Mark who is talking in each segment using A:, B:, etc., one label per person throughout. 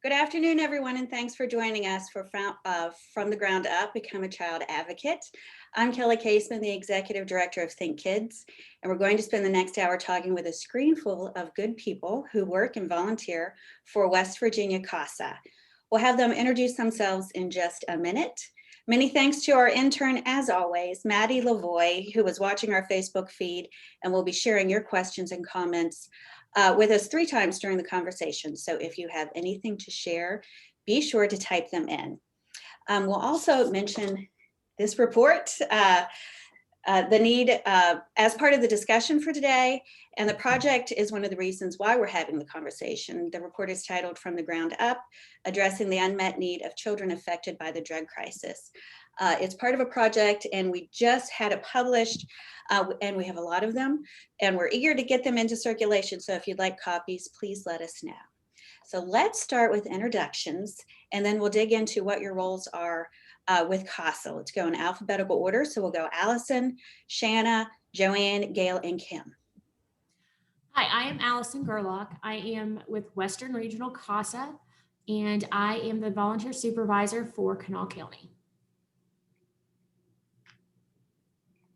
A: Good afternoon, everyone, and thanks for joining us for From the Ground Up, Become a Child Advocate. I'm Kelly Caseman, the Executive Director of Think Kids, and we're going to spend the next hour talking with a screen full of good people who work and volunteer for West Virginia CASA. We'll have them introduce themselves in just a minute. Many thanks to our intern, as always, Maddie Lavoie, who was watching our Facebook feed and will be sharing your questions and comments with us 3 times during the conversation. So if you have anything to share, be sure to type them in. We'll also mention this report, the need as part of the discussion for today, and the project is one of the reasons why we're having the conversation. The report is titled From the Ground Up, Addressing the Unmet Need of Children Affected by the Drug Crisis. It's part of a project, and we just had it published, and we have a lot of them, and we're eager to get them into circulation. So if you'd like copies, please let us know. So let's start with introductions, and then we'll dig into what your roles are with CASA. Let's go in alphabetical order. So we'll go Alison, Shanna, Joanne, Gail, and Kim.
B: Hi, I am Alison Gerlach. I am with Western Regional CASA, and I am the volunteer supervisor for Kanawha County.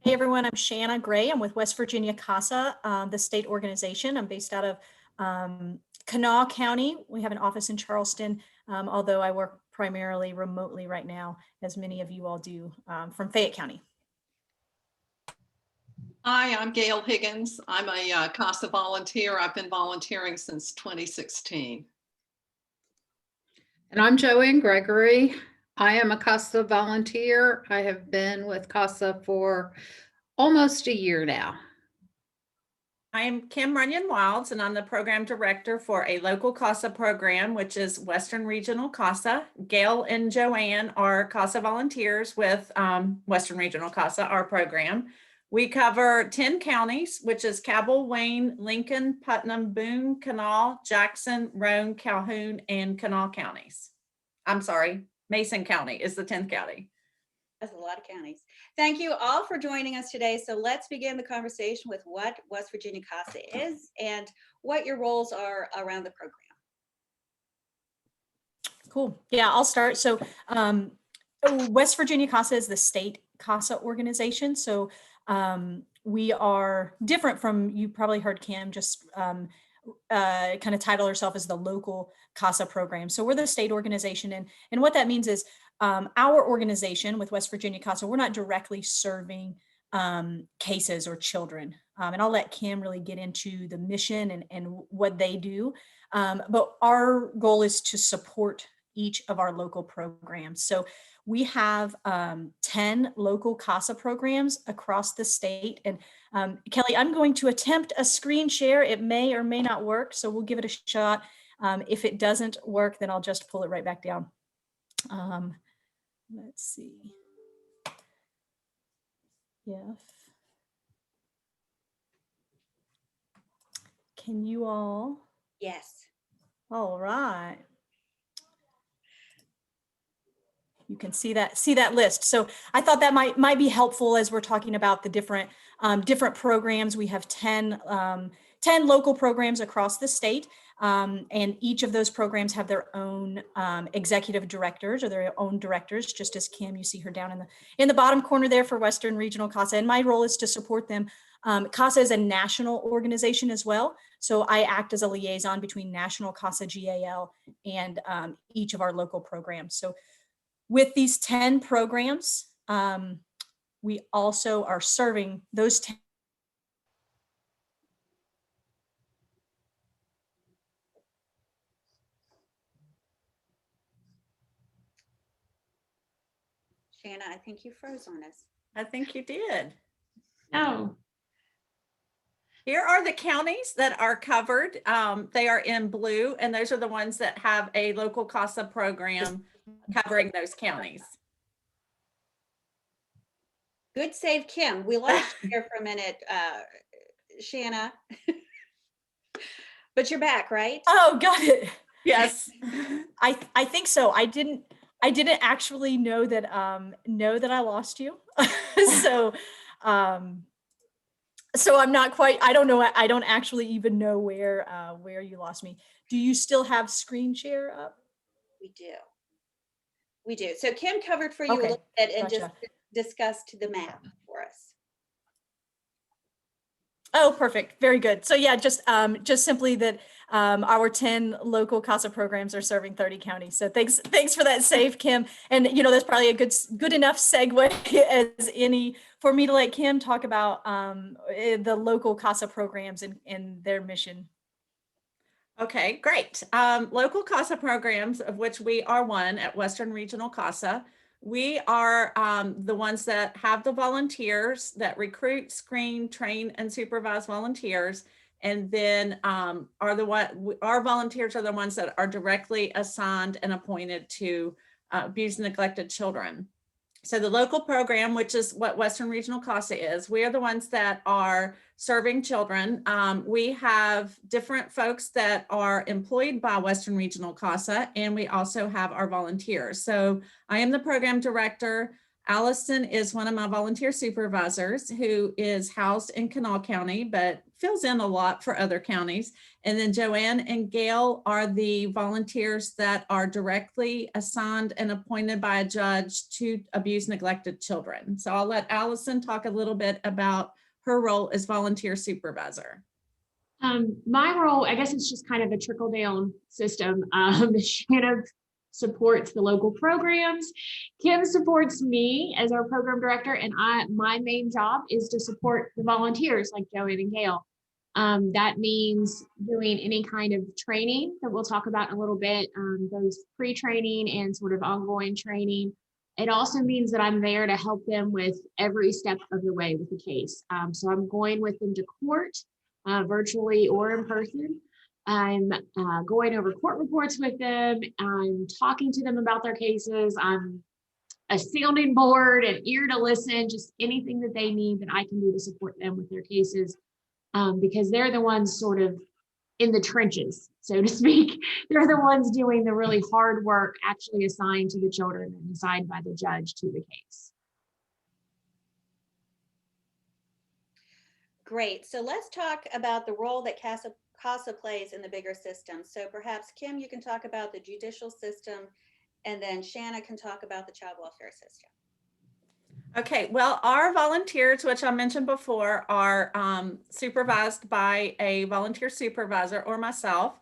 C: Hey everyone, I'm Shanna Gray. I'm with West Virginia CASA, the state organization. I'm based out of Kanawha County. We have an office in Charleston, although I work primarily remotely right now, as many of you all do, from Fayette County.
D: Hi, I'm Gail Higgins. I'm a CASA volunteer. I've been volunteering since 2016.
E: And I'm Joanne Gregory. I am a CASA volunteer. I have been with CASA for almost a year now.
F: I'm Kim Runyon Wilds, and I'm the program director for a local CASA program, which is Western Regional CASA. Gail and Joanne are CASA volunteers with Western Regional CASA, our program. We cover 10 counties, which is Cabell, Wayne, Lincoln, Putnam, Boone, Kanawha, Jackson, Roane, Calhoun, and Kanawha counties. I'm sorry, Mason County is the 10th county.
A: That's a lot of counties. Thank you all for joining us today. So let's begin the conversation with what West Virginia CASA is and what your roles are around the program.
C: Cool. Yeah, I'll start. So West Virginia CASA is the state CASA organization. So we are different from, you probably heard Kim just kind of title herself as the local CASA program. So we're the state organization. And what that means is our organization with West Virginia CASA, we're not directly serving cases or children. And I'll let Kim really get into the mission and what they do. But our goal is to support each of our local programs. So we have 10 local CASA programs across the state. And Kelly, I'm going to attempt a screen share. It may or may not work, so we'll give it a shot. If it doesn't work, then I'll just pull it right back down. Let's see. Can you all?
A: Yes.
C: All right. You can see that list. So I thought that might be helpful as we're talking about the different programs. We have 10 local programs across the state, and each of those programs have their own executive directors or their own directors, just as Kim, you see her down in the bottom corner there for Western Regional CASA, and my role is to support them. CASA is a national organization as well, so I act as a liaison between National CASA GAL and each of our local programs. So with these 10 programs, we also are serving those 10.
A: Shanna, I think you froze on us.
F: I think you did.
B: No.
F: Here are the counties that are covered. They are in blue, and those are the ones that have a local CASA program covering those counties.
A: Good save, Kim. We lost you here for a minute, Shanna. But you're back, right?
C: Oh, got it.
F: Yes.
C: I think so. I didn't actually know that I lost you. So I'm not quite, I don't know. I don't actually even know where you lost me. Do you still have screen share up?
A: We do. We do. So Kim covered for you a
C: Okay,
A: little bit and just
C: gotcha.
A: discussed the map for us.
C: Oh, perfect. Very good. So yeah, just simply that our 10 local CASA programs are serving 30 counties. So thanks for that save, Kim. And that's probably a good enough segue as any for me to let Kim talk about the local CASA programs and their mission.
F: Okay, great. Local CASA programs, of which we are one at Western Regional CASA. We are the ones that have the volunteers that recruit, screen, train, and supervise volunteers. And then our volunteers are the ones that are directly assigned and appointed to abused and neglected children. So the local program, which is what Western Regional CASA is, we are the ones that are serving children. We have different folks that are employed by Western Regional CASA, and we also have our volunteers. So I am the program director. Alison is one of my volunteer supervisors who is housed in Kanawha County, but fills in a lot for other counties. And then Joanne and Gail are the volunteers that are directly assigned and appointed by a judge to abused, neglected children. So I'll let Alison talk a little bit about her role as volunteer supervisor.
B: My role, I guess it's just kind of a trickle down system. Shanna supports the local programs. Kim supports me as our program director, and my main job is to support the volunteers like Joanne and Gail. That means doing any kind of training that we'll talk about in a little bit, those pre-training and sort of ongoing training. It also means that I'm there to help them with every step of the way with the case. So I'm going with them to court, virtually or in person. I'm going over court reports with them. I'm talking to them about their cases. I'm a sounding board, an ear to listen, just anything that they need that I can do to support them with their cases, because they're the ones sort of in the trenches, so to speak. They're the ones doing the really hard work, actually assigned to the children and assigned by the judge to the case.
A: Great. So let's talk about the role that CASA plays in the bigger system. So perhaps Kim, you can talk about the judicial system, and then Shanna can talk about the child welfare system.
F: Okay, well, our volunteers, which I mentioned before, are supervised by a volunteer supervisor or myself.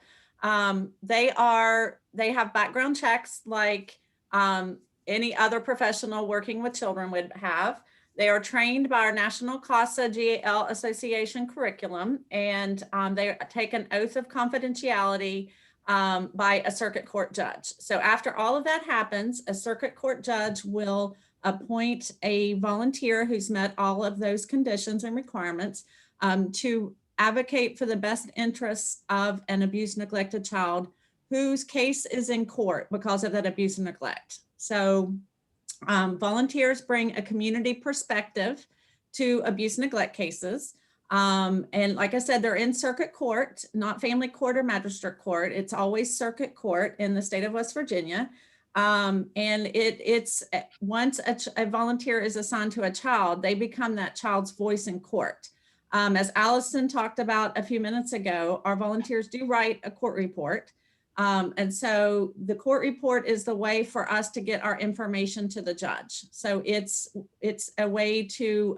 F: They have background checks like any other professional working with children would have. They are trained by our National CASA GAL Association curriculum, and they take an oath of confidentiality by a circuit court judge. So after all of that happens, a circuit court judge will appoint a volunteer who's met all of those conditions and requirements to advocate for the best interests of an abused, neglected child whose case is in court because of that abuse and neglect. So volunteers bring a community perspective to abuse and neglect cases. And like I said, they're in circuit court, not family court or magistrate court. It's always circuit court in the state of West Virginia. And it's once a volunteer is assigned to a child, they become that child's voice in court. As Alison talked about a few minutes ago, our volunteers do write a court report. And so the court report is the way for us to get our information to the judge. So it's a way to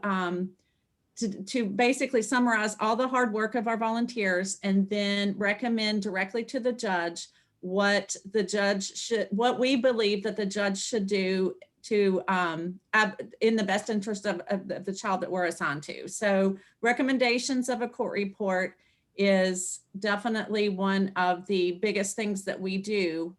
F: basically summarize all the hard work of our volunteers and then recommend directly to the judge what we believe that the judge should do to in the best interest of the child that we're assigned to. So recommendations of a court report is definitely one of the biggest things that we do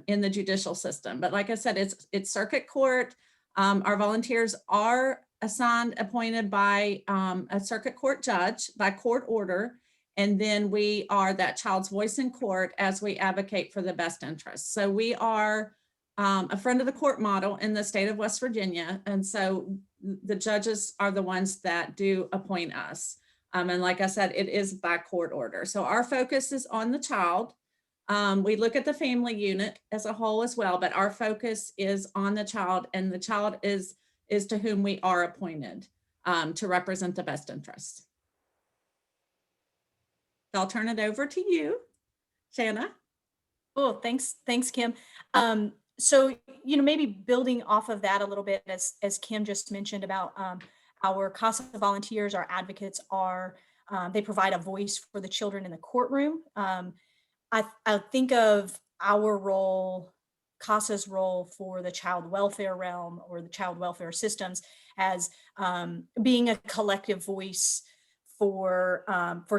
F: in the judicial system. But like I said, it's circuit court. Our volunteers are appointed by a circuit court judge by court order. And then we are that child's voice in court as we advocate for the best interests. So we are a friend of the court model in the state of West Virginia. And so the judges are the ones that do appoint us. And like I said, it is by court order. So our focus is on the child. We look at the family unit as a whole as well, but our focus is on the child, and the child is to whom we are appointed to represent the best interests. So I'll turn it over to you, Shanna.
C: Oh, thanks, Kim. So, maybe building off of that a little bit, as Kim just mentioned about our CASA volunteers, our advocates they provide a voice for the children in the courtroom. I think of our role, CASA's role for the child welfare realm or the child welfare systems as being a collective voice for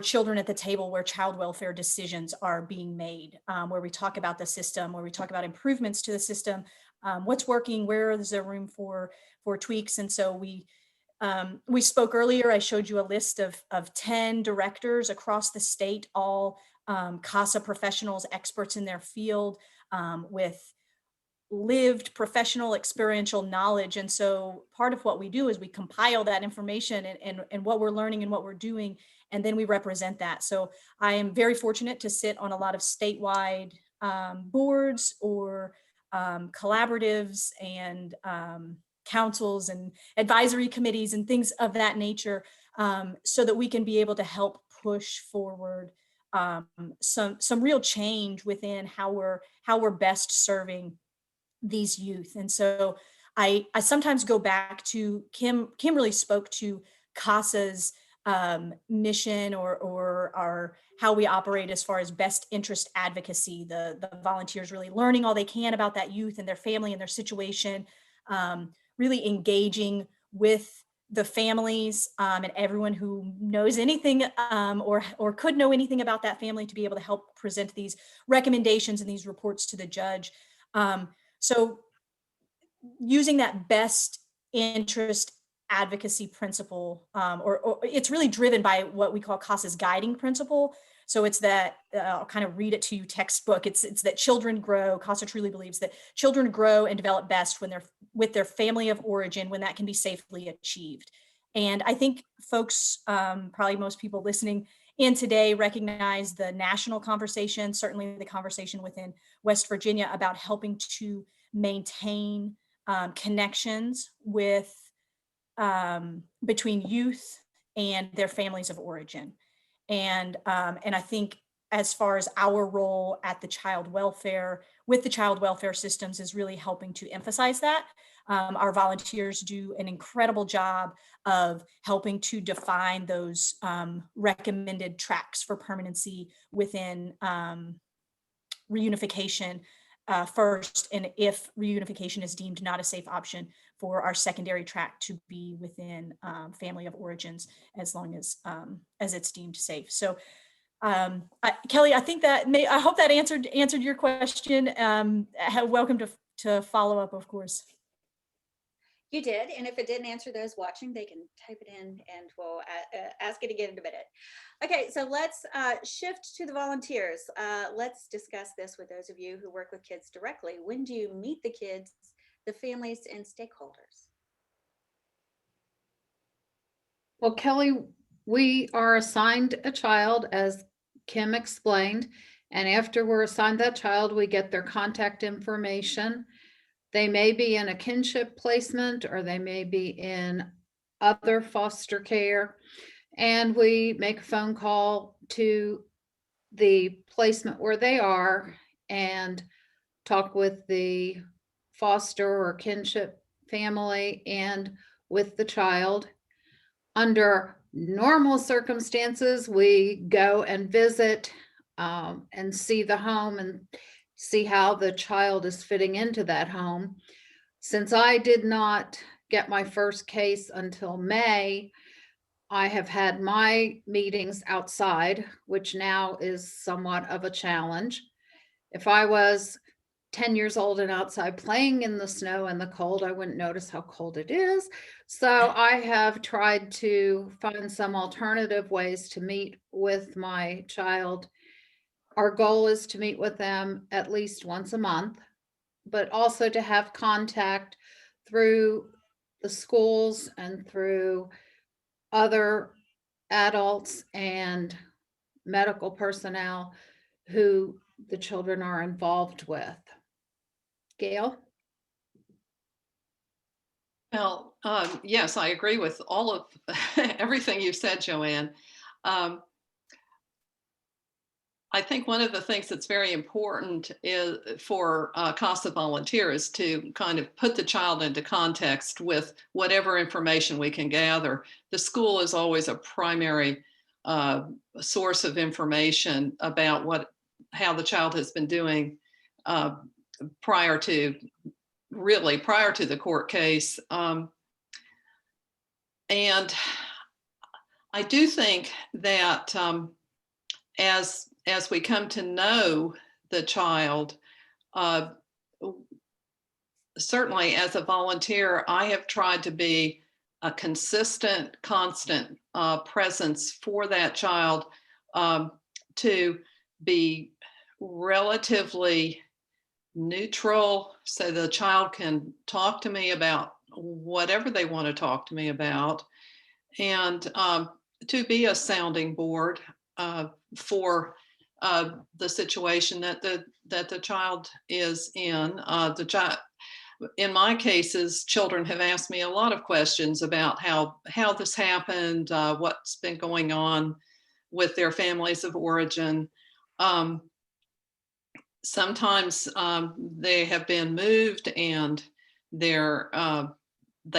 C: children at the table where child welfare decisions are being made, where we talk about the system, where we talk about improvements to the system, what's working, where is there room for tweaks. And so we spoke earlier, I showed you a list of 10 directors across the state, all CASA professionals, experts in their field, with lived professional experiential knowledge. And so part of what we do is we compile that information and what we're learning and what we're doing, and then we represent that. So I am very fortunate to sit on a lot of statewide boards or collaboratives and councils and advisory committees and things of that nature, so that we can be able to help push forward some real change within how we're best serving these youth. And so I sometimes go back to Kim really spoke to CASA's mission or our how we operate as far as best interest advocacy, the volunteers really learning all they can about that youth and their family and their situation, really engaging with the families and everyone who knows anything or could know anything about that family to be able to help present these recommendations and these reports to the judge. So using that best interest advocacy principle, or it's really driven by what we call CASA's guiding principle. So it's that, I'll kind of read it to you textbook. It's that children grow, CASA truly believes that children grow and develop best when they're with their family of origin, when that can be safely achieved. And I think folks, probably most people listening in today, recognize the national conversation, certainly the conversation within West Virginia about helping to maintain connections with between youth and their families of origin. And I think as far as our role at the child welfare, with the child welfare systems, is really helping to emphasize that. Our volunteers do an incredible job of helping to define those recommended tracks for permanency within reunification first, and if reunification is deemed not a safe option, for our secondary track to be within family of origins, as long as it's deemed safe. So Kelly, I think I hope that answered your question. Welcome to follow up, of course.
A: You did, and if it didn't answer, those watching, they can type it in and we'll ask it again in a minute. Okay, so let's shift to the volunteers. Let's discuss this with those of you who work with kids directly. When do you meet the kids, the families, and stakeholders?
E: Well, Kelly, we are assigned a child, as Kim explained, and after we're assigned that child, we get their contact information. They may be in a kinship placement, or they may be in other foster care. And we make a phone call to the placement where they are and talk with the foster or kinship family and with the child. Under normal circumstances, we go and visit and see the home and see how the child is fitting into that home. Since I did not get my first case until May, I have had my meetings outside, which now is somewhat of a challenge. If I was 10 years old and outside playing in the snow and the cold, I wouldn't notice how cold it is. So I have tried to find some alternative ways to meet with my child. Our goal is to meet with them at least once a month, but also to have contact through the schools and through other adults and medical personnel who the children are involved with. Gail?
D: Well, yes, I agree with all of everything you said, Joanne. I think one of the things that's very important is for CASA volunteers to kind of put the child into context with whatever information we can gather. The school is always a primary source of information about how the child has been doing prior to the court case. And I do think that as we come to know the child, certainly as a volunteer, I have tried to be a consistent, constant presence for that child, to be relatively neutral so the child can talk to me about whatever they want to talk to me about, and to be a sounding board for the situation that the child is in. In my cases, children have asked me a lot of questions about how this happened, what's been going on with their families of origin. Sometimes they have been moved and they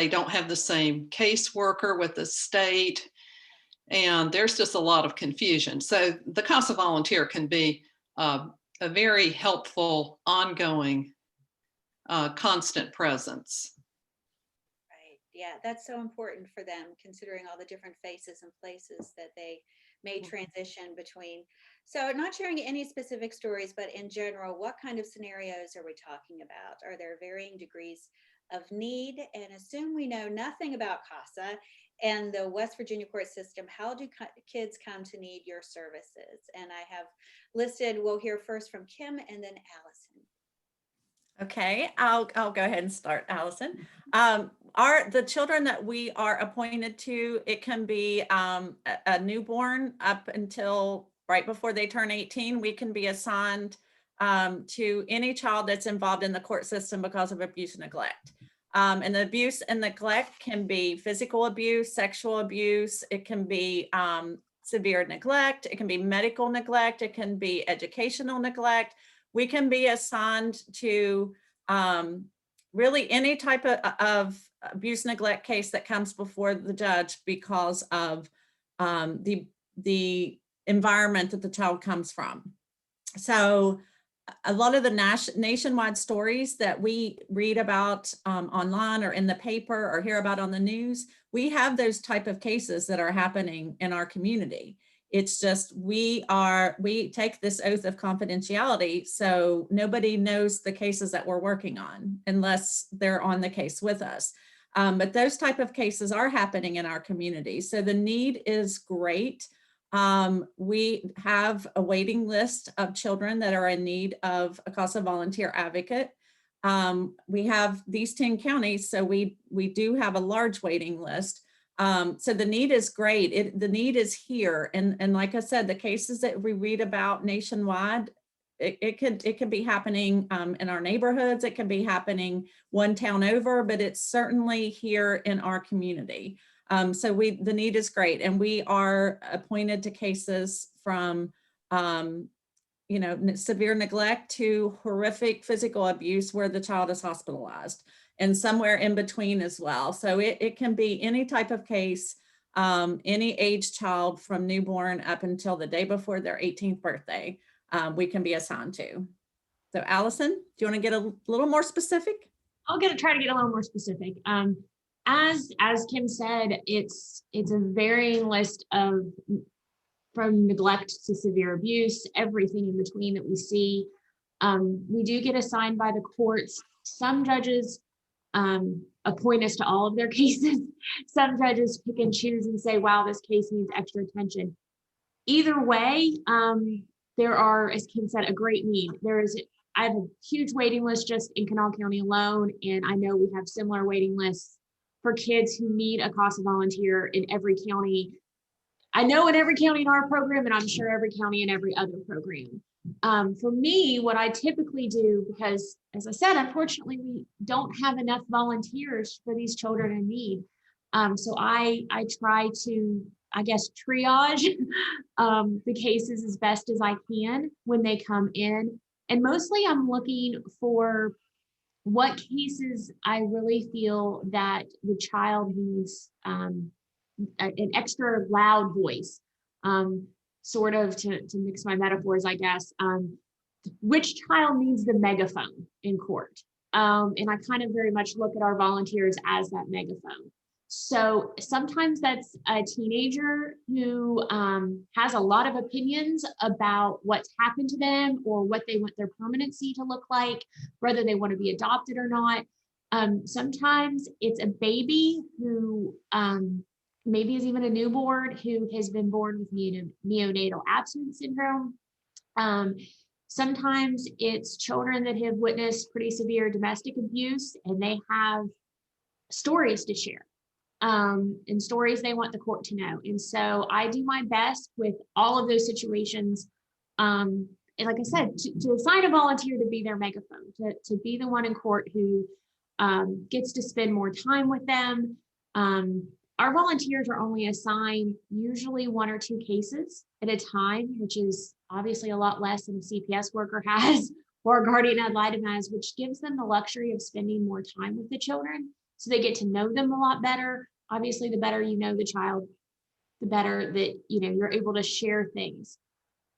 D: don't have the same caseworker with the state, and there's just a lot of confusion. So the CASA volunteer can be a very helpful, ongoing, constant presence.
A: Right. Yeah, that's so important for them, considering all the different faces and places that they may transition between. So not sharing any specific stories, but in general, what kind of scenarios are we talking about? Are there varying degrees of need? And assume we know nothing about CASA and the West Virginia court system, how do kids come to need your services? And I have listed, we'll hear first from Kim and then Alison.
F: Okay, I'll go ahead and start, Alison. The children that we are appointed to, it can be a newborn up until right before they turn 18. We can be assigned to any child that's involved in the court system because of abuse and neglect. And the abuse and neglect can be physical abuse, sexual abuse. It can be severe neglect. It can be medical neglect. It can be educational neglect. We can be assigned to really any type of abuse neglect case that comes before the judge because of the environment that the child comes from. So a lot of the nationwide stories that we read about online or in the paper or hear about on the news, we have those type of cases that are happening in our community. It's just we take this oath of confidentiality, so nobody knows the cases that we're working on unless they're on the case with us. But those type of cases are happening in our community. So the need is great. We have a waiting list of children that are in need of a CASA volunteer advocate. We have these 10 counties, so we do have a large waiting list. So the need is great. The need is here. And like I said, the cases that we read about nationwide, it could be happening in our neighborhoods. It can be happening one town over, but it's certainly here in our community. So the need is great. And we are appointed to cases from, severe neglect to horrific physical abuse where the child is hospitalized, and somewhere in between as well. So it can be any type of case, any age child from newborn up until the day before their 18th birthday, we can be assigned to. So Alison, do you want to get a little more specific?
B: I'll try to get a little more specific. As Kim said, it's a varying list of from neglect to severe abuse, everything in between that we see. We do get assigned by the courts. Some judges appoint us to all of their cases. Some judges pick and choose and say, wow, this case needs extra attention. Either way, there are, as Kim said, a great need. I have a huge waiting list just in Kanawha County alone, and I know we have similar waiting lists for kids who need a CASA volunteer in every county. I know in every county in our program, and I'm sure every county in every other program. For me, what I typically do, because as I said, unfortunately, we don't have enough volunteers for these children in need. So I try to I guess, triage the cases as best as I can when they come in. And mostly I'm looking for what cases I really feel that the child needs an extra loud voice, sort of to mix my metaphors, I guess. Which child needs the megaphone in court? And I kind of very much look at our volunteers as that megaphone. So sometimes that's a teenager who has a lot of opinions about what's happened to them or what they want their permanency to look like, whether they want to be adopted or not. Sometimes it's a baby who maybe is even a newborn who has been born with neonatal absence syndrome. Sometimes it's children that have witnessed pretty severe domestic abuse and they have stories to share. And stories they want the court to know. And so I do my best with all of those situations. And like I said, to assign a volunteer to be their megaphone, to be the one in court who gets to spend more time with them. Our volunteers are only assigned usually 1 or 2 cases at a time, which is obviously a lot less than a CPS worker has or a guardian ad litem has, which gives them the luxury of spending more time with the children. So they get to know them a lot better. Obviously, the better you know the child, the better that you're able to share things.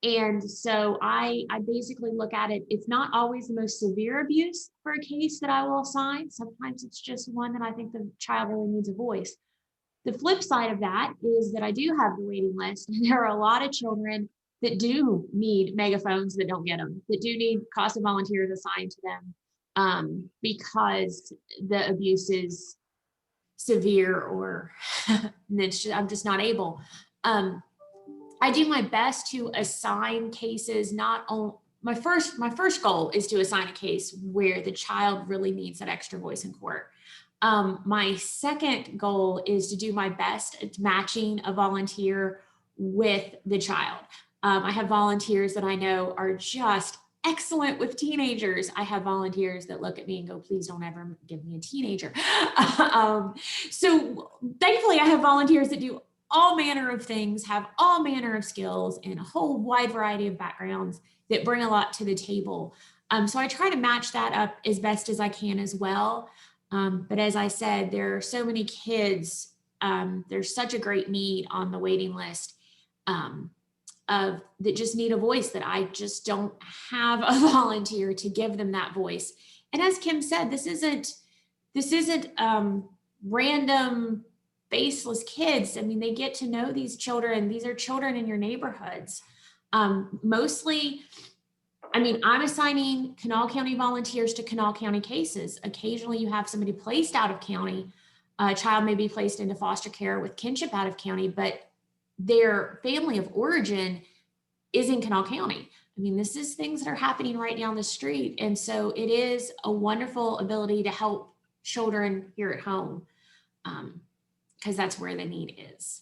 B: And so I basically look at it. It's not always the most severe abuse for a case that I will assign. Sometimes it's just one that I think the child really needs a voice. The flip side of that is that I do have the waiting list. And there are a lot of children that do need megaphones that don't get them, that do need CASA volunteers assigned to them because the abuse is severe or I'm just not able. I do my best to assign cases. Not only my first goal is to assign a case where the child really needs that extra voice in court. My second goal is to do my best at matching a volunteer with the child. I have volunteers that I know are just excellent with teenagers. I have volunteers that look at me and go, please don't ever give me a teenager. So thankfully I have volunteers that do all manner of things, have all manner of skills and a whole wide variety of backgrounds that bring a lot to the table. So I try to match that up as best as I can as well. But as I said, there are so many kids, there's such a great need on the waiting list that just need a voice, that I just don't have a volunteer to give them that voice. And as Kim said, this isn't random faceless kids. I mean, they get to know these children. These are children in your neighborhoods. Mostly, I mean, I'm assigning Kanawha County volunteers to Kanawha County cases. Occasionally you have somebody placed out of county. A child may be placed into foster care with kinship out of county, but their family of origin is in Kanawha County. I mean, this is things that are happening right down the street. And so it is a wonderful ability to help children here at home, because that's where the need is.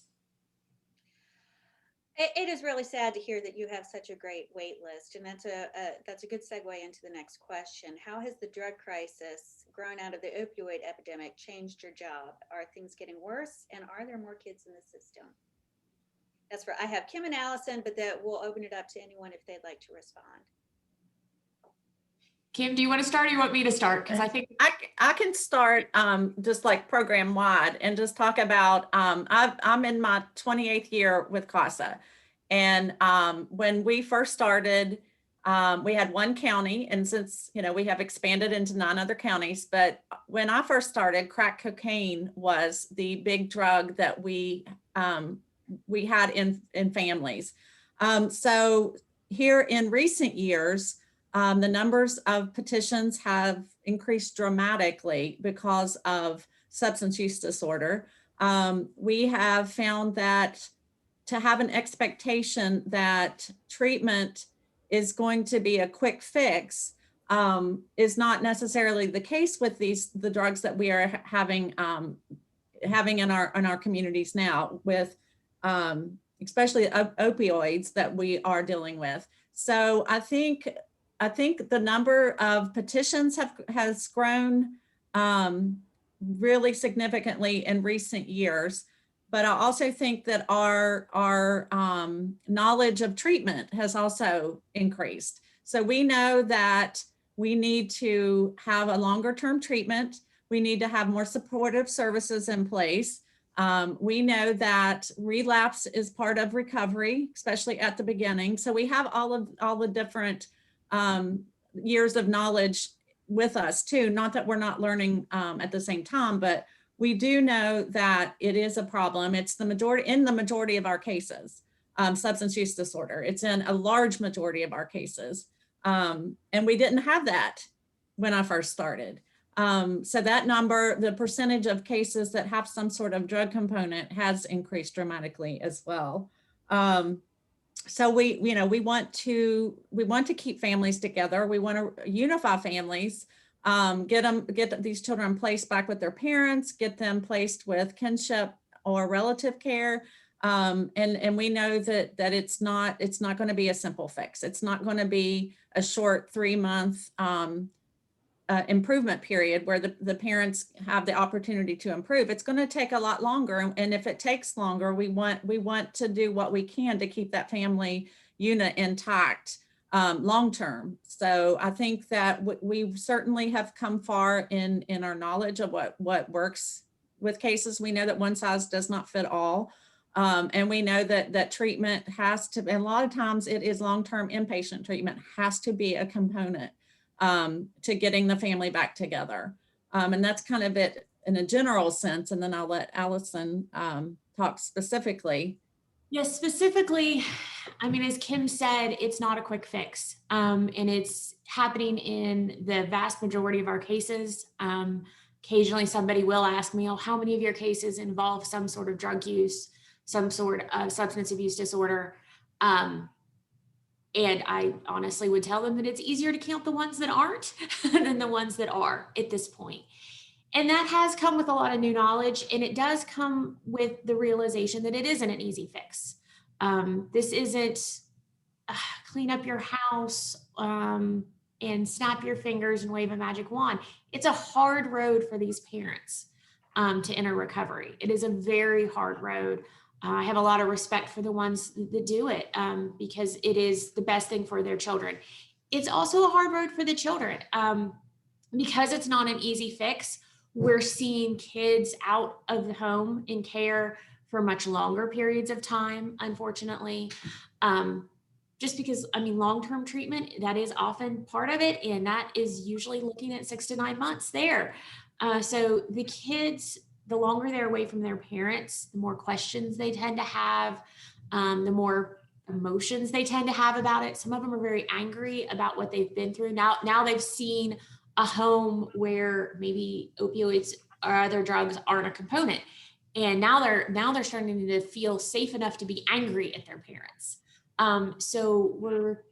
A: It is really sad to hear that you have such a great wait list, and that's a good segue into the next question. How has the drug crisis grown out of the opioid epidemic changed your job? Are things getting worse, and are there more kids in the system? That's for, I have Kim and Alison, but that we'll open it up to anyone if they'd like to respond.
B: Kim, do you want to start or you want me to start? Because I think
F: I can start just like program wide and just talk about, I'm in my 28th year with CASA. And when we first started, we had 1 county, and since, we have expanded into 9 other counties, but when I first started, crack cocaine was the big drug that we had in families. So here in recent years, the numbers of petitions have increased dramatically because of substance use disorder. We have found that to have an expectation that treatment is going to be a quick fix is not necessarily the case with the drugs that we are having in our communities now, with especially opioids that we are dealing with. So I think the number of petitions has grown really significantly in recent years. But I also think that our knowledge of treatment has also increased. So we know that we need to have a longer term treatment. We need to have more supportive services in place. We know that relapse is part of recovery, especially at the beginning. So we have all the different years of knowledge with us too. Not that we're not learning at the same time, but we do know that it is a problem. It's in the majority of our cases, substance use disorder. It's in a large majority of our cases. And we didn't have that when I first started. So that number, the percentage of cases that have some sort of drug component has increased dramatically as well. So we want to keep families together. We want to unify families, get these children placed back with their parents, get them placed with kinship or relative care. And we know that it's not going to be a simple fix. It's not going to be a short 3-month improvement period where the parents have the opportunity to improve. It's going to take a lot longer. And if it takes longer, we want to do what we can to keep that family unit intact long-term. So I think that we certainly have come far in our knowledge of what works with cases. We know that one size does not fit all. And we know that treatment has to, and a lot of times it is long-term inpatient treatment has to be a component to getting the family back together. And that's kind of it in a general sense. And then I'll let Alison talk specifically.
B: Yes, specifically, I mean, as Kim said, it's not a quick fix. And it's happening in the vast majority of our cases. Occasionally somebody will ask me, oh, how many of your cases involve some sort of drug use, some sort of substance abuse disorder? And I honestly would tell them that it's easier to count the ones that aren't than the ones that are at this point. And that has come with a lot of new knowledge, and it does come with the realization that it isn't an easy fix. This isn't clean up your house and snap your fingers and wave a magic wand. It's a hard road for these parents to enter recovery. It is a very hard road. I have a lot of respect for the ones that do it because it is the best thing for their children. It's also a hard road for the children because it's not an easy fix. We're seeing kids out of the home in care for much longer periods of time, unfortunately. Just because, I mean, long-term treatment, that is often part of it. And that is usually looking at 6 to 9 months there. So the kids, the longer they're away from their parents, the more questions they tend to have, the more emotions they tend to have about it. Some of them are very angry about what they've been through. Now they've seen a home where maybe opioids or other drugs aren't a component. And now they're starting to feel safe enough to be angry at their parents. So we're,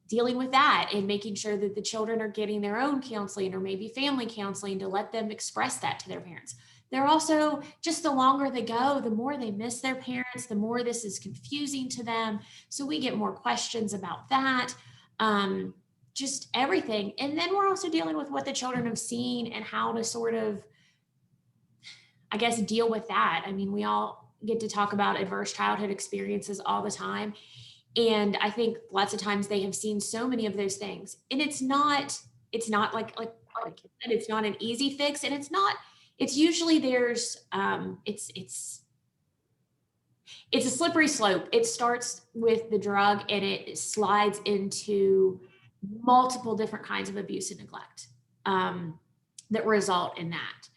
B: dealing with that and making sure that the children are getting their own counseling or maybe family counseling to let them express that to their parents. They're also, just the longer they go, the more they miss their parents, the more this is confusing to them. So we get more questions about that, just everything. And then we're also dealing with what the children have seen and how to sort of, I guess, deal with that. I mean, we all get to talk about adverse childhood experiences all the time. And I think lots of times they have seen so many of those things, and it's not like it's not an easy fix, and it's usually there's, it's a slippery slope. It starts with the drug and it slides into multiple different kinds of abuse and neglect that result in that.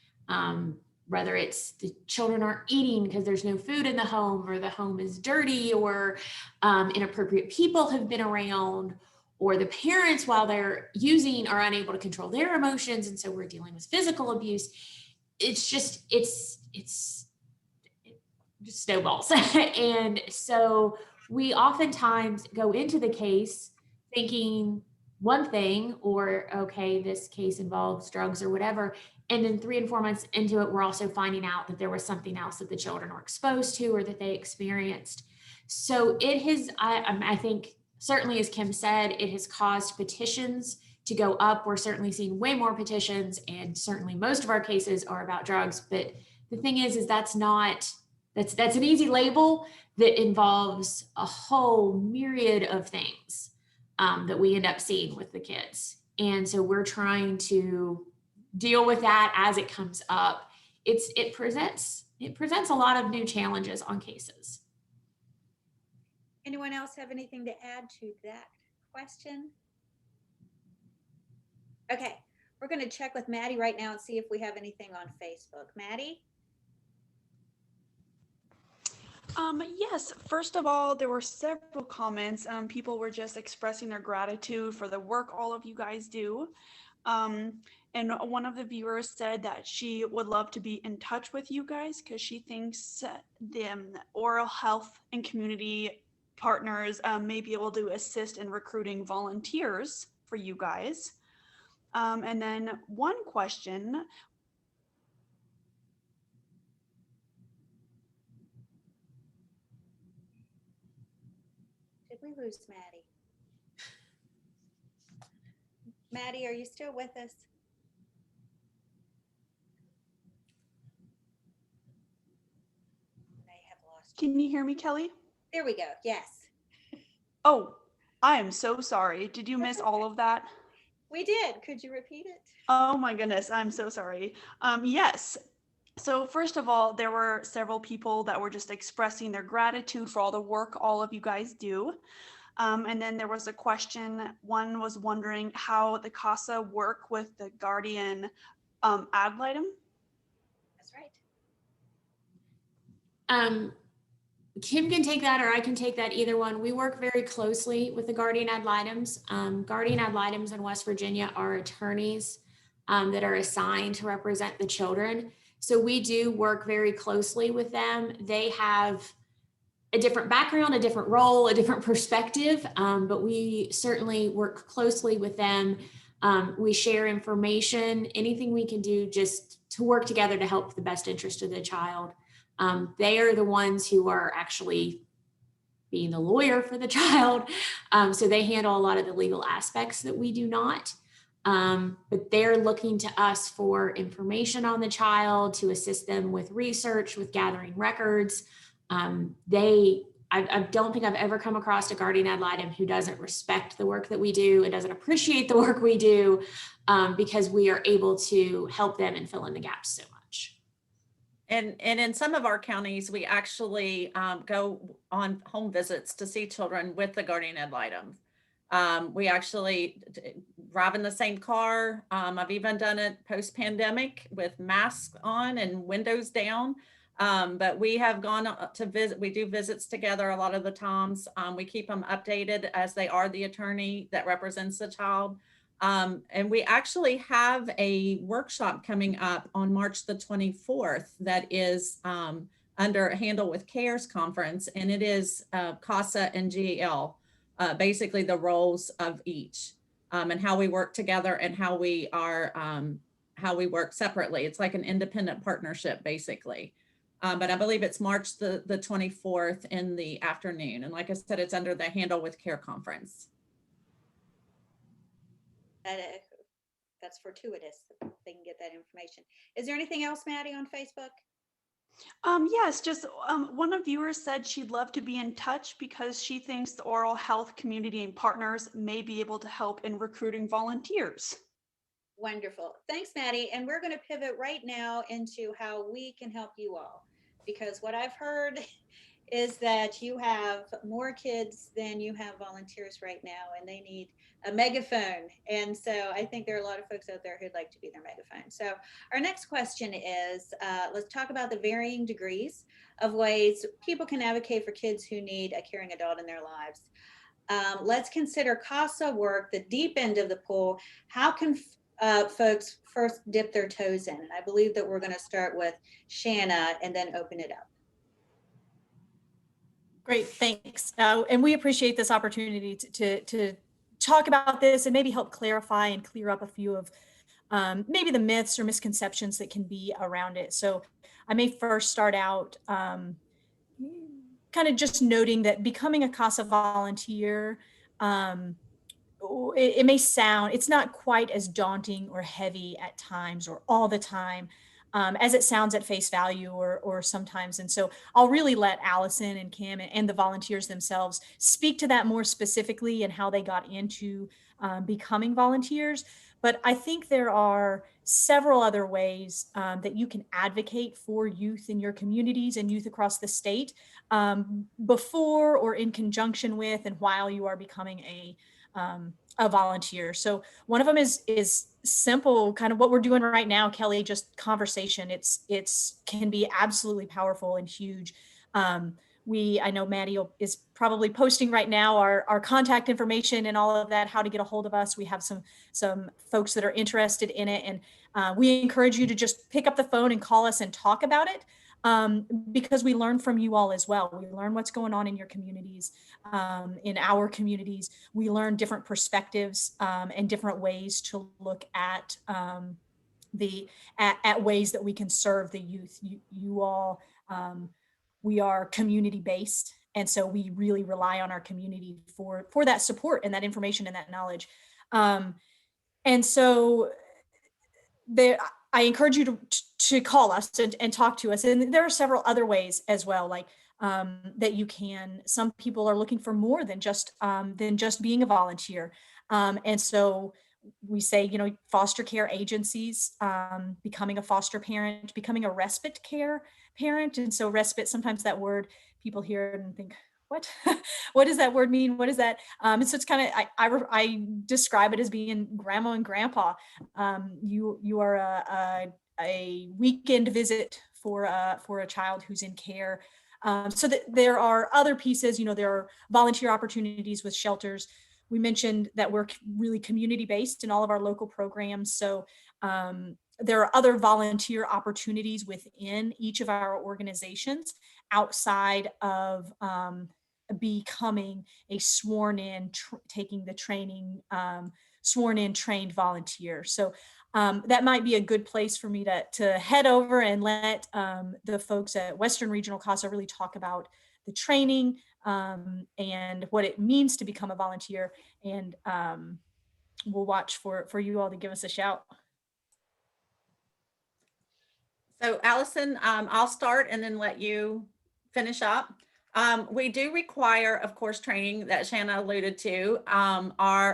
B: Whether it's the children aren't eating because there's no food in the home, or the home is dirty, or inappropriate people have been around, or the parents, while they're using, are unable to control their emotions. And so we're dealing with physical abuse. It's just snowballs. And so we oftentimes go into the case thinking one thing, or, okay, this case involves drugs or whatever. And then 3 and 4 months into it, we're also finding out that there was something else that the children were exposed to or that they experienced. So it has, I think, certainly, as Kim said, it has caused petitions to go up. We're certainly seeing way more petitions, and certainly most of our cases are about drugs, but The thing is that's an easy label that involves a whole myriad of things that we end up seeing with the kids. And so we're trying to deal with that as it comes up. It presents a lot of new challenges on cases.
A: Anyone else have anything to add to that question? Okay, we're going to check with Maddie right now and see if we have anything on Facebook. Maddie?
G: Yes, first of all, there were several comments. People were just expressing their gratitude for the work all of you guys do. And one of the viewers said that she would love to be in touch with you guys because she thinks the oral health and community partners may be able to assist in recruiting volunteers for you guys. And then one question.
A: Did we lose Maddie? Maddie, are you still with us? I have lost you.
G: Can you hear me, Kelly?
A: There we go. Yes,
G: Oh, I am so sorry. Did you miss all of that?
A: we did. Could you repeat it?
G: Oh my goodness, I'm so sorry. Yes. So first of all, there were several people that were just expressing their gratitude for all the work all of you guys do. And then there was a question. One was wondering how the CASA work with the guardian ad litem.
A: That's right.
B: Kim can take that, or I can take that, either one. We work very closely with the guardian ad litems. Guardian ad litems in West Virginia are attorneys that are assigned to represent the children. So we do work very closely with them. They have a different background, a different role, a different perspective, but we certainly work closely with them. We share information, anything we can do just to work together to help the best interest of the child. They are the ones who are actually being the lawyer for the child. So they handle a lot of the legal aspects that we do not. But they're looking to us for information on the child, to assist them with research, with gathering records. I don't think I've ever come across a guardian ad litem who doesn't respect the work that we do and doesn't appreciate the work we do, because we are able to help them and fill in the gaps so much.
F: And in some of our counties, we actually go on home visits to see children with the guardian ad litem. We actually drive in the same car. I've even done it post-pandemic with masks on and windows down. But we have gone to visit. We do visits together a lot of the times. We keep them updated as they are the attorney that represents the child. And we actually have a workshop coming up on March the 24th that is under Handle with Cares conference, and it is CASA and GAL, basically the roles of each, and how we work together and how we work separately. It's like an independent partnership, basically. But I believe it's March the 24th in the afternoon. And like I said, it's under the Handle with Care conference.
A: That's fortuitous. They can get that information. Is there anything else, Maddie, on Facebook?
G: Yes, just one of viewers said she'd love to be in touch because she thinks the oral health community and partners may be able to help in recruiting volunteers.
A: Wonderful. Thanks, Maddie. And we're going to pivot right now into how we can help you all, because what I've heard is that you have more kids than you have volunteers right now, and they need a megaphone. And so I think there are a lot of folks out there who'd like to be their megaphone. So our next question is, let's talk about the varying degrees of ways people can advocate for kids who need a caring adult in their lives. Let's consider CASA work, the deep end of the pool. How can folks first dip their toes in? And I believe that we're going to start with Shanna and then open it up.
C: Great, thanks. And we appreciate this opportunity to talk about this and maybe help clarify and clear up a few of maybe the myths or misconceptions that can be around it. So I may first start out kind of just noting that becoming a CASA volunteer, it may sound, it's not quite as daunting or heavy at times or all the time as it sounds at face value or sometimes. And so I'll really let Alison and Kim and the volunteers themselves speak to that more specifically and how they got into becoming volunteers. But I think there are several other ways that you can advocate for youth in your communities and youth across the state before or in conjunction with and while you are becoming a volunteer. So one of them is simple, kind of what we're doing right now, Kelly, just conversation. It's can be absolutely powerful and huge. I know Maddie is probably posting right now our contact information and all of that, how to get a hold of us. We have some folks that are interested in it. And we encourage you to just pick up the phone and call us and talk about it. Because we learn from you all as well. We learn what's going on in your communities, in our communities. We learn different perspectives and different ways to look at at ways that we can serve the youth. You all, we are community based, and so we really rely on our community for that support and that information and that knowledge. And so I encourage you to call us and talk to us. And there are several other ways as well, like that you can. Some people are looking for more than just being a volunteer. And so we say, foster care agencies, becoming a foster parent, becoming a respite care parent. And so respite, sometimes that word people hear and think, what? What does that word mean? What is that? And so it's kind of, I describe it as being grandma and grandpa. You are a weekend visit for a child who's in care. So that there are other pieces, there are volunteer opportunities with shelters. We mentioned that we're really community based in all of our local programs. So there are other volunteer opportunities within each of our organizations outside of becoming a sworn in, taking the training, sworn in, trained volunteer. So that might be a good place for me to head over and let the folks at Western Regional CASA really talk about the training and what it means to become a volunteer. And we'll watch for you all to give us a shout.
F: So Alison, I'll start and then let you finish up. We do require, of course, training that Shanna alluded to.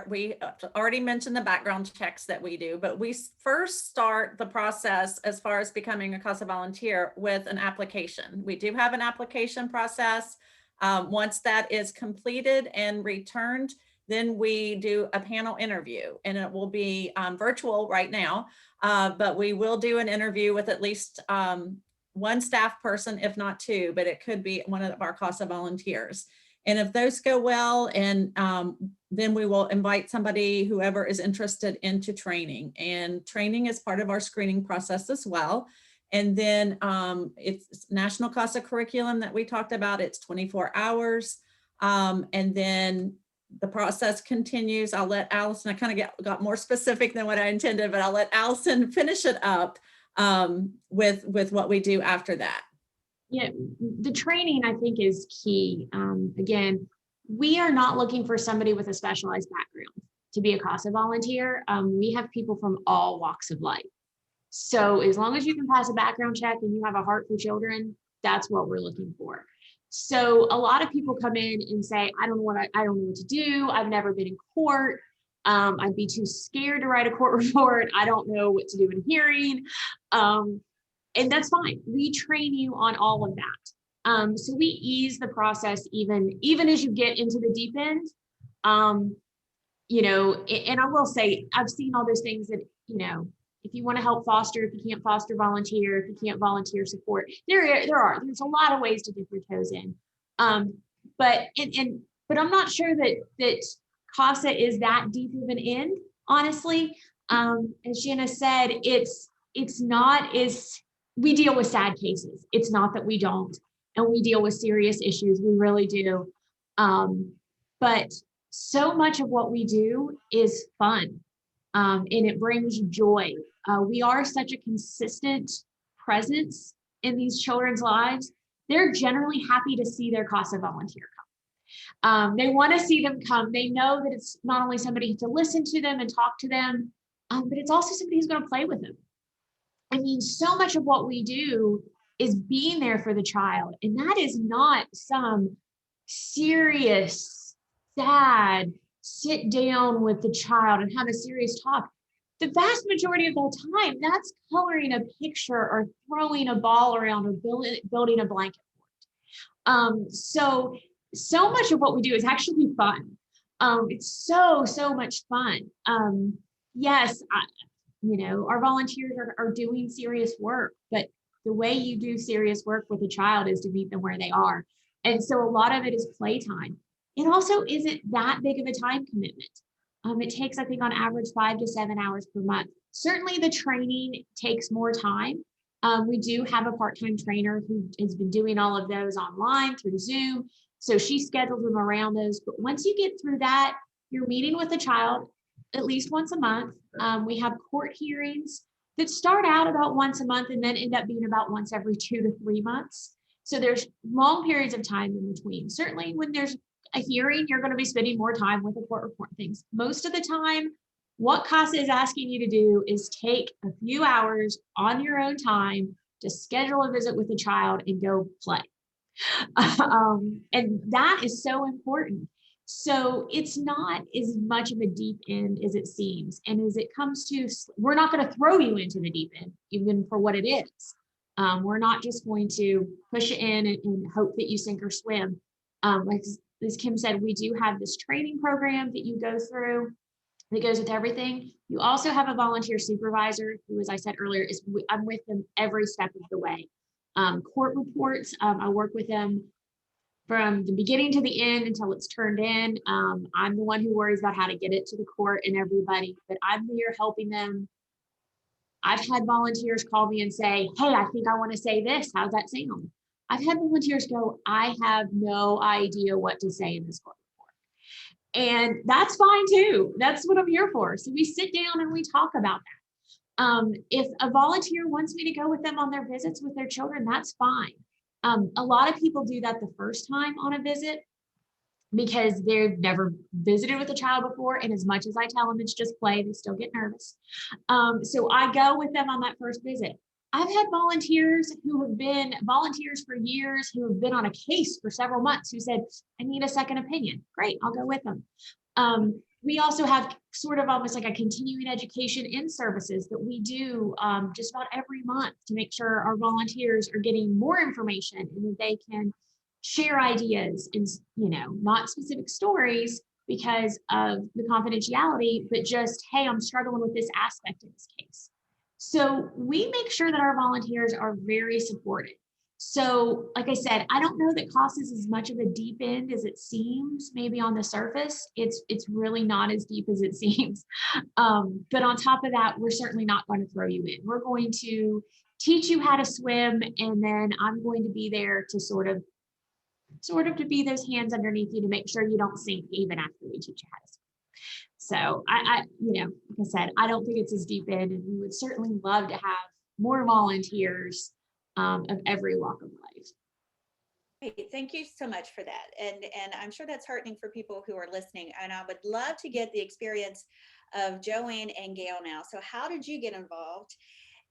F: We already mentioned the background checks that we do, but we first start the process as far as becoming a CASA volunteer with an application. We do have an application process. Once that is completed and returned, then we do a panel interview, and it will be virtual right now, but we will do an interview with at least one staff person, if not two, but it could be one of our CASA volunteers. And if those go well, and then we will invite somebody, whoever is interested, into training. And training is part of our screening process as well. And then it's National CASA curriculum that we talked about. It's 24 hours. And then the process continues. I'll let Alison, I kind of got more specific than what I intended, but I'll let Alison finish it up with what we do after that.
B: Yeah, the training I think is key. Again, we are not looking for somebody with a specialized background to be a CASA volunteer. We have people from all walks of life. So as long as you can pass a background check and you have a heart for children, that's what we're looking for. So a lot of people come in and say, I don't know what to do. I've never been in court. I'd be too scared to write a court report. I don't know what to do in hearing. And that's fine. We train you on all of that. So we ease the process even as you get into the deep end. And I will say, I've seen all those things that, if you want to help foster, if you can't foster, volunteer, if you can't volunteer, support, there's a lot of ways to dip your toes in. But I'm not sure that CASA is that deep of an end, honestly. As Shanna said, it's not as, we deal with sad cases. It's not that we don't, and we deal with serious issues. We really do. But so much of what we do is fun, and it brings joy. We are such a consistent presence in these children's lives. They're generally happy to see their CASA volunteer come. They want to see them come. They know that it's not only somebody to listen to them and talk to them, but it's also somebody who's going to play with them. I mean, so much of what we do is being there for the child. And that is not some serious, sad, sit down with the child and have a serious talk. The vast majority of the time, that's coloring a picture or throwing a ball around or building a blanket. So much of what we do is actually fun. It's so much fun. Yes, our volunteers are doing serious work, but the way you do serious work with a child is to meet them where they are. And so a lot of it is playtime. It also isn't that big of a time commitment. It takes, I think, on average 5 to 7 hours per month. Certainly the training takes more time. We do have a part-time trainer who has been doing all of those online through Zoom. So she schedules them around those. But once you get through that, you're meeting with the child at least once a month. We have court hearings that start out about once a month and then end up being about once every 2 to 3 months. So there's long periods of time in between. Certainly when there's a hearing, you're going to be spending more time with the court report things. Most of the time, what CASA is asking you to do is take a few hours on your own time to schedule a visit with a child and go play. And that is so important. So it's not as much of a deep end as it seems. And as it comes to, we're not going to throw you into the deep end, even for what it is. We're not just going to push it in and hope that you sink or swim. Like as Kim said, we do have this training program that you go through that goes with everything. You also have a volunteer supervisor who, as I said earlier, I'm with them every step of the way. Court reports, I work with them from the beginning to the end until it's turned in. I'm the one who worries about how to get it to the court and everybody, but I'm there helping them. I've had volunteers call me and say, hey, I think I want to say this. How's that sound? I've had volunteers go, I have no idea what to say in this court report. And that's fine too. That's what I'm here for. So we sit down and we talk about that. If a volunteer wants me to go with them on their visits with their children, that's fine. A lot of people do that the first time on a visit because they've never visited with a child before. And as much as I tell them it's just play, they still get nervous. So I go with them on that first visit. I've had volunteers who have been volunteers for years, who have been on a case for several months, who said, I need a second opinion. Great, I'll go with them. We also have sort of almost like a continuing education in services that we do just about every month to make sure our volunteers are getting more information and that they can share ideas and, not specific stories because of the confidentiality, but just, hey, I'm struggling with this aspect of this case. So we make sure that our volunteers are very supported. So like I said, I don't know that CASA is as much of a deep end as it seems, maybe on the surface. It's really not as deep as it seems. But on top of that, we're certainly not going to throw you in. We're going to teach you how to swim, and then I'm going to be there to sort of to be those hands underneath you to make sure you don't sink even after we teach you how to swim. So I like I said, I don't think it's as deep end, and we would certainly love to have more volunteers of every walk of life.
A: Great. Thank you so much for that. And I'm sure that's heartening for people who are listening. And I would love to get the experience of Joanne and Gail now. So how did you get involved?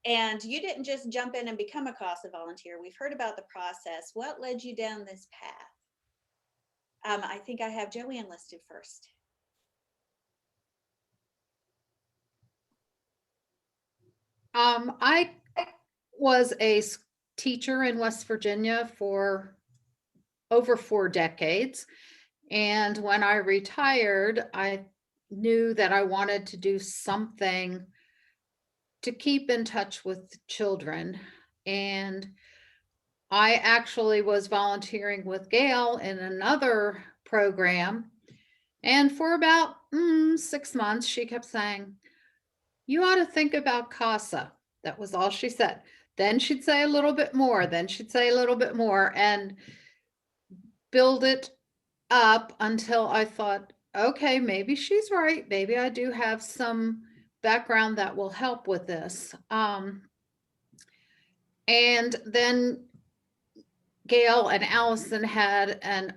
A: And you didn't just jump in and become a CASA volunteer. We've heard about the process. What led you down this path? I think I have Joanne listed first.
E: I was a teacher in West Virginia for over 4 decades. And when I retired, I knew that I wanted to do something to keep in touch with children. And I actually was volunteering with Gail in another program. And for about 6 months, she kept saying, you ought to think about CASA. That was all she said. Then she'd say a little bit more. Then she'd say a little bit more and build it up until I thought, okay, maybe she's right. Maybe I do have some background that will help with this. And then Gail and Alison had an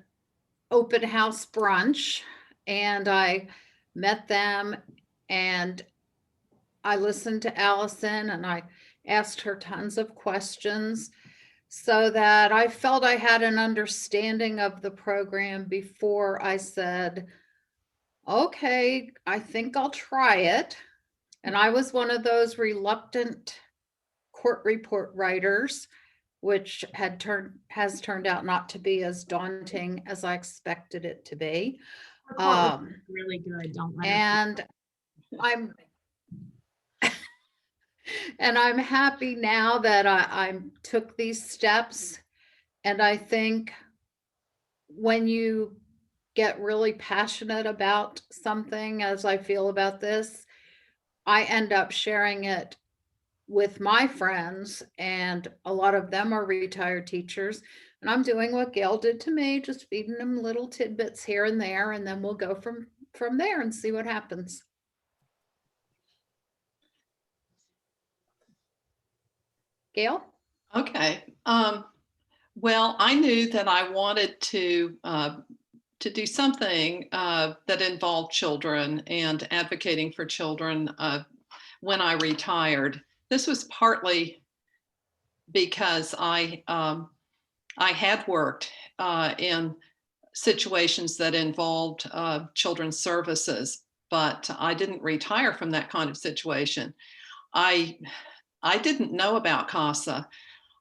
E: open house brunch, and I met them, and I listened to Alison, and I asked her tons of questions so that I felt I had an understanding of the program before I said, okay, I think I'll try it. And I was one of those reluctant court report writers, which has turned out not to be as daunting as I expected it to be.
B: Her court was really good. Don't let her.
E: And I'm happy now that I took these steps. And I think when you get really passionate about something, as I feel about this, I end up sharing it with my friends, and a lot of them are retired teachers. And I'm doing what Gail did to me, just feeding them little tidbits here and there, and then we'll go from there and see what happens. Gail?
D: Okay. Well, I knew that I wanted to do something that involved children and advocating for children when I retired. This was partly because I had worked in situations that involved children's services, but I didn't retire from that kind of situation. I didn't know about CASA.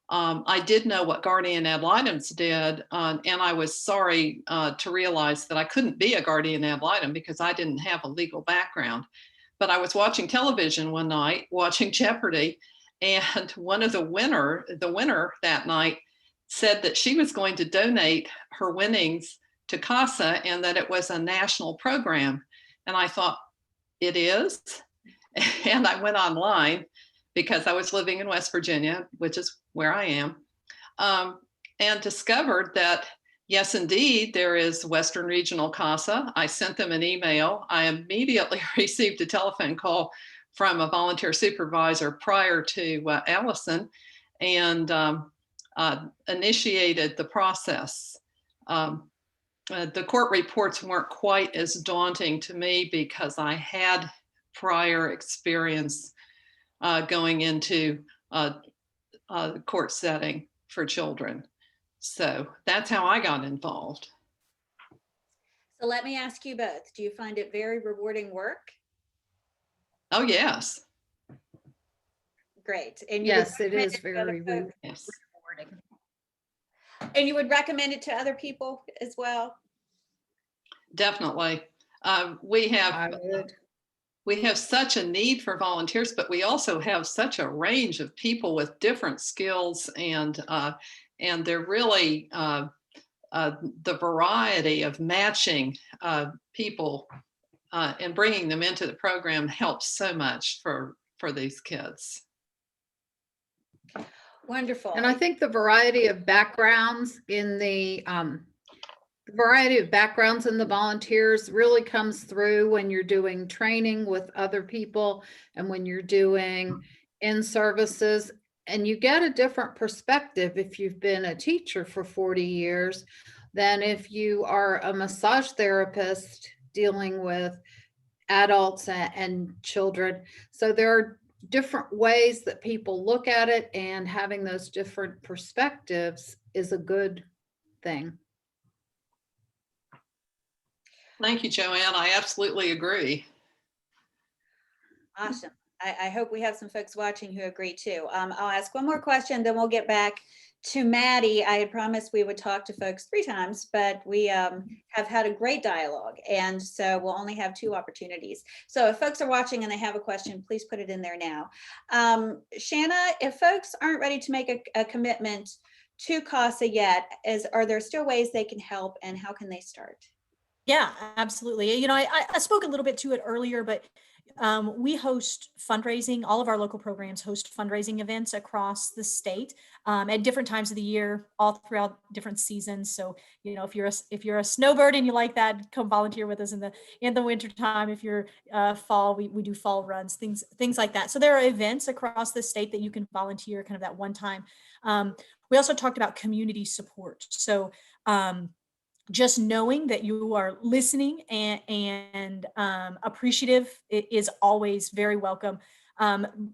D: I did know what guardian ad litems did, and I was sorry to realize that I couldn't be a guardian ad litem because I didn't have a legal background. But I was watching television one night, watching Jeopardy, and one of the winner that night said that she was going to donate her winnings to CASA and that it was a national program. And I thought, it is? And I went online because I was living in West Virginia, which is where I am, and discovered that, yes, indeed, there is Western Regional CASA. I sent them an email. I immediately received a telephone call from a volunteer supervisor prior to Alison, and initiated the process. The court reports weren't quite as daunting to me because I had prior experience going into the court setting for children. So that's how I got involved.
A: So let me ask you both, do you find it very rewarding work?
D: Oh, yes.
A: Great. And
E: Yes, it is very
A: rewarding.
D: Yes.
A: And you would recommend it to other people as well?
D: Definitely.
E: I would.
D: We have such a need for volunteers, but we also have such a range of people with different skills, and they're really the variety of matching people and bringing them into the program helps so much for these kids.
A: Wonderful.
E: And I think the variety of backgrounds in the volunteers really comes through when you're doing training with other people and when you're doing in services, and you get a different perspective if you've been a teacher for 40 years than if you are a massage therapist dealing with adults and children. So there are different ways that people look at it, and having those different perspectives is a good thing.
D: Thank you, Joanne. I absolutely agree.
A: Awesome. I hope we have some folks watching who agree too. I'll ask one more question, then we'll get back to Maddie. I had promised we would talk to folks 3 times, but we have had a great dialogue, and so we'll only have 2 opportunities. So if folks are watching and they have a question, please put it in there now. Shanna, if folks aren't ready to make a commitment to CASA yet, are there still ways they can help, and how can they start?
C: Yeah, absolutely. You know, I spoke a little bit to it earlier, but we host fundraising. All of our local programs host fundraising events across the state at different times of the year, all throughout different seasons. So, you know, if you're a snowbird and you like that, come volunteer with us in the winter time. If you're fall, we do fall runs, things like that. So there are events across the state that you can volunteer kind of that one time. We also talked about community support. So just knowing that you are listening and appreciative is always very welcome.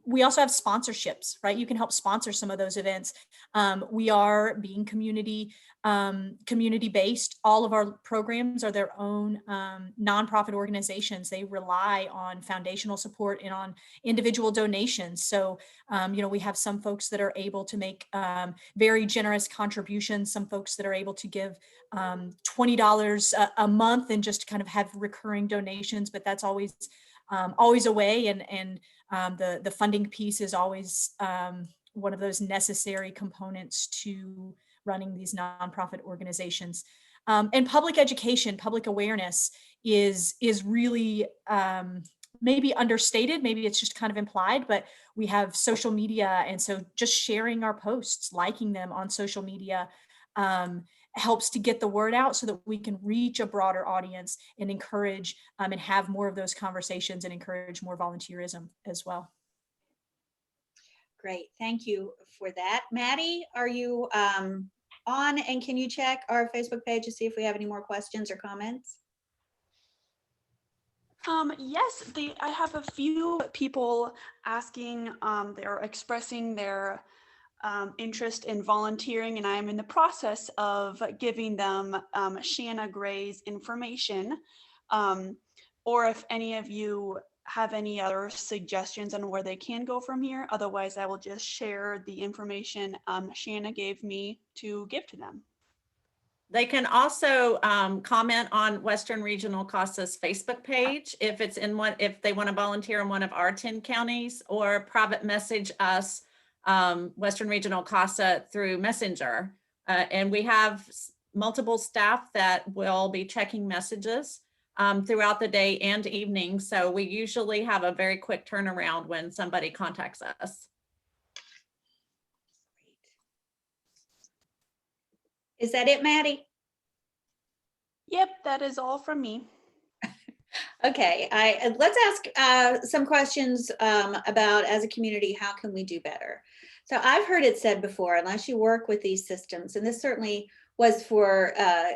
C: We also have sponsorships, right? You can help sponsor some of those events. We are being community-based. All of our programs are their own nonprofit organizations. They rely on foundational support and on individual donations. So, we have some folks that are able to make very generous contributions, some folks that are able to give $20 a month and just kind of have recurring donations, but that's always a way. And the funding piece is always one of those necessary components to running these nonprofit organizations. And public education, public awareness is really maybe understated, maybe it's just kind of implied, but we have social media. And so just sharing our posts, liking them on social media helps to get the word out so that we can reach a broader audience and encourage and have more of those conversations and encourage more volunteerism as well.
A: Great, thank you for that. Maddie, are you on, and can you check our Facebook page to see if we have any more questions or comments?
G: Yes, I have a few people asking, they're expressing their interest in volunteering, and I am in the process of giving them Shanna Gray's information. Or if any of you have any other suggestions on where they can go from here, otherwise I will just share the information Shanna gave me to give to them.
F: They can also comment on Western Regional CASA's Facebook page if it's if they want to volunteer in one of our 10 counties, or private message us, Western Regional CASA, through Messenger. And we have multiple staff that will be checking messages throughout the day and evening. So we usually have a very quick turnaround when somebody contacts us.
A: Is that it, Maddie?
G: Yep, that is all from me.
A: Okay, let's ask some questions about, as a community, how can we do better? So I've heard it said before, unless you work with these systems, and this certainly was for,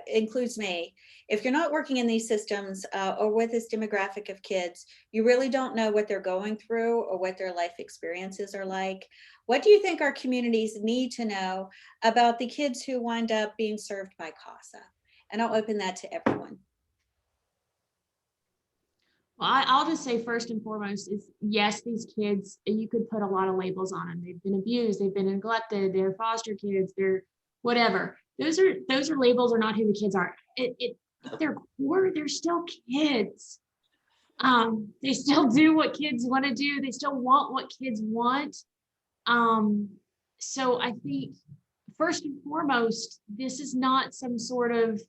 A: includes me, if you're not working in these systems or with this demographic of kids, you really don't know what they're going through or what their life experiences are like. What do you think our communities need to know about the kids who wind up being served by CASA? And I'll open that to everyone.
B: Well, I'll just say first and foremost is, yes, these kids, you could put a lot of labels on them. They've been abused, they've been neglected, they're foster kids, they're whatever. Those are labels, are not who the kids are. They're core, they're still kids. They still do what kids want to do. They still want what kids want. So I think first and foremost, this is not some sort of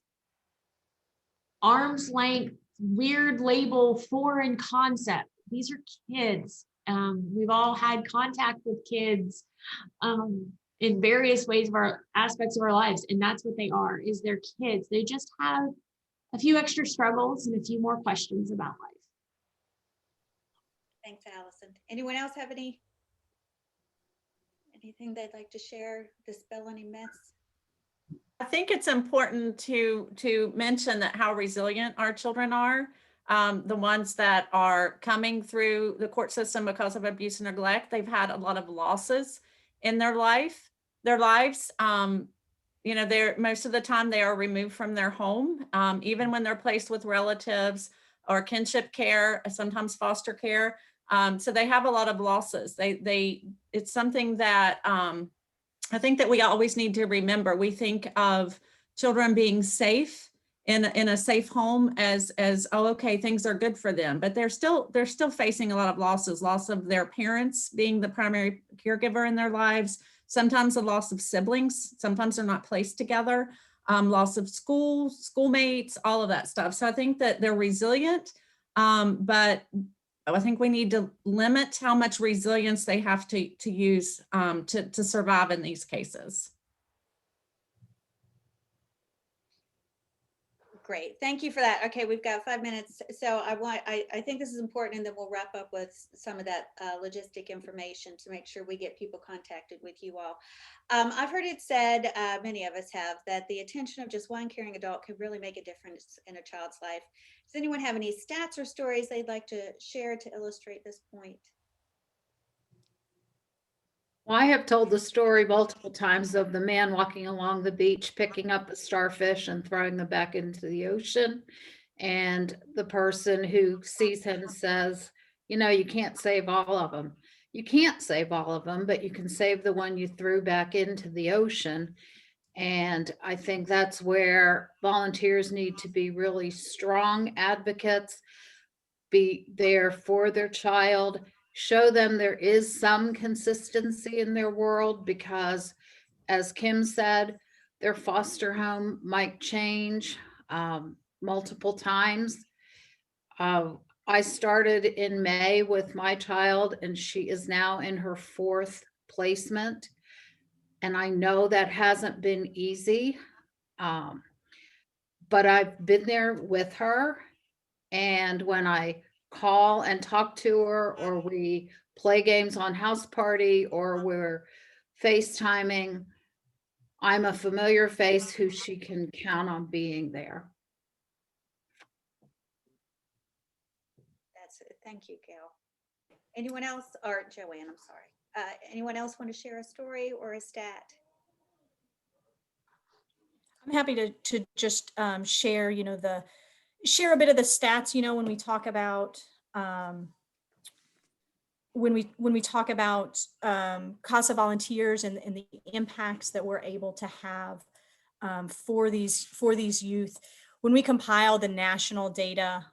B: arm's length weird label foreign concept. These are kids. We've all had contact with kids in various ways of our aspects of our lives, and that's what they are, is they're kids. They just have a few extra struggles and a few more questions about life.
A: Thanks, Alison. Anyone else have anything they'd like to share, dispel any myths?
F: I think it's important to mention that how resilient our children are. The ones that are coming through the court system because of abuse and neglect, they've had a lot of losses in their lives. They're most of the time they are removed from their home, even when they're placed with relatives or kinship care, sometimes foster care. So they have a lot of losses. It's something that I think that we always need to remember. We think of children being safe in a safe home as oh, okay, things are good for them, but they're still facing a lot of losses, loss of their parents being the primary caregiver in their lives, sometimes the loss of siblings, sometimes they're not placed together, loss of schoolmates, all of that stuff. So I think that they're resilient, but I think we need to limit how much resilience they have to use to survive in these cases.
A: Great, thank you for that. Okay, we've got 5 minutes. So I think this is important, and then we'll wrap up with some of that logistic information to make sure we get people contacted with you all. I've heard it said, many of us have, that the attention of just one caring adult can really make a difference in a child's life. Does anyone have any stats or stories they'd like to share to illustrate this point?
E: Well, I have told the story multiple times of the man walking along the beach, picking up a starfish and throwing them back into the ocean. And the person who sees him says, you know, you can't save all of them. You can't save all of them, but you can save the one you threw back into the ocean. And I think that's where volunteers need to be really strong advocates, be there for their child, show them there is some consistency in their world, because as Kim said, their foster home might change multiple times. I started in May with my child, and she is now in her 4th placement. And I know that hasn't been easy, but I've been there with her. And when I call and talk to her, or we play games on house party, or we're FaceTiming, I'm a familiar face who she can count on being there.
A: Thank you, Gail. Anyone else, or Joanne, I'm sorry. Anyone else want to share a story or a stat?
C: I'm happy to just share, share a bit of the stats, when we talk about when we talk about CASA volunteers and the impacts that we're able to have for these youth. When we compile the national data,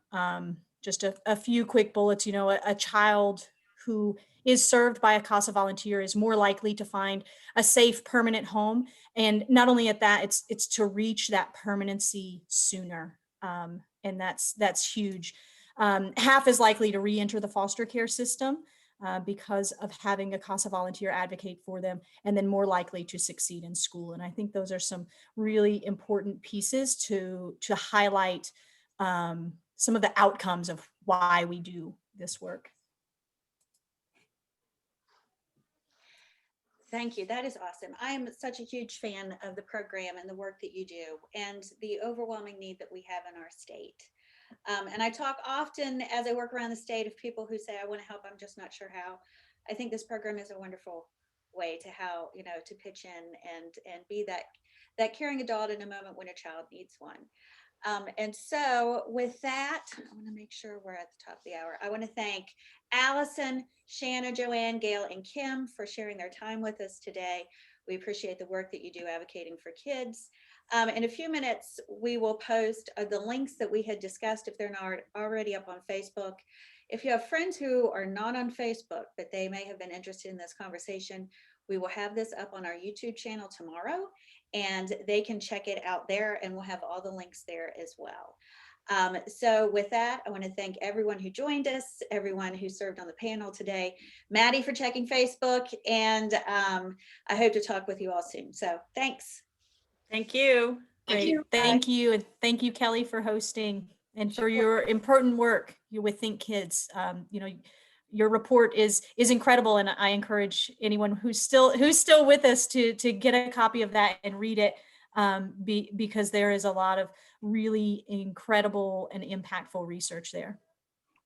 C: just a few quick bullets, a child who is served by a CASA volunteer is more likely to find a safe, permanent home. And not only at that, it's to reach that permanency sooner. And that's huge. Half is likely to re-enter the foster care system because of having a CASA volunteer advocate for them, and then more likely to succeed in school. And I think those are some really important pieces to highlight some of the outcomes of why we do this work.
A: Thank you. That is awesome. I'm such a huge fan of the program and the work that you do, and the overwhelming need that we have in our state. And I talk often as I work around the state of people who say, I want to help, I'm just not sure how. I think this program is a wonderful way to how, to pitch in and be that caring adult in a moment when a child needs one. And so with that, I want to make sure we're at the top of the hour. I want to thank Alison, Shanna, Joanne, Gail, and Kim for sharing their time with us today. We appreciate the work that you do advocating for kids. In a few minutes, we will post the links that we had discussed if they're not already up on Facebook. If you have friends who are not on Facebook, but they may have been interested in this conversation, we will have this up on our YouTube channel tomorrow, and they can check it out there, and we'll have all the links there as well. So with that, I want to thank everyone who joined us, everyone who served on the panel today, Maddie for checking Facebook, and I hope to talk with you all soon. So thanks.
F: Thank you.
C: Great. Thank you. And thank you, Kelly, for hosting and for your important work with Think Kids. Your report is incredible, and I encourage anyone who's still with us to get a copy of that and read it, because there is a lot of really incredible and impactful research there.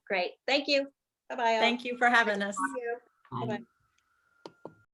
A: Great. Thank you. Bye-bye.
F: Thank you for having us.
A: Bye-bye.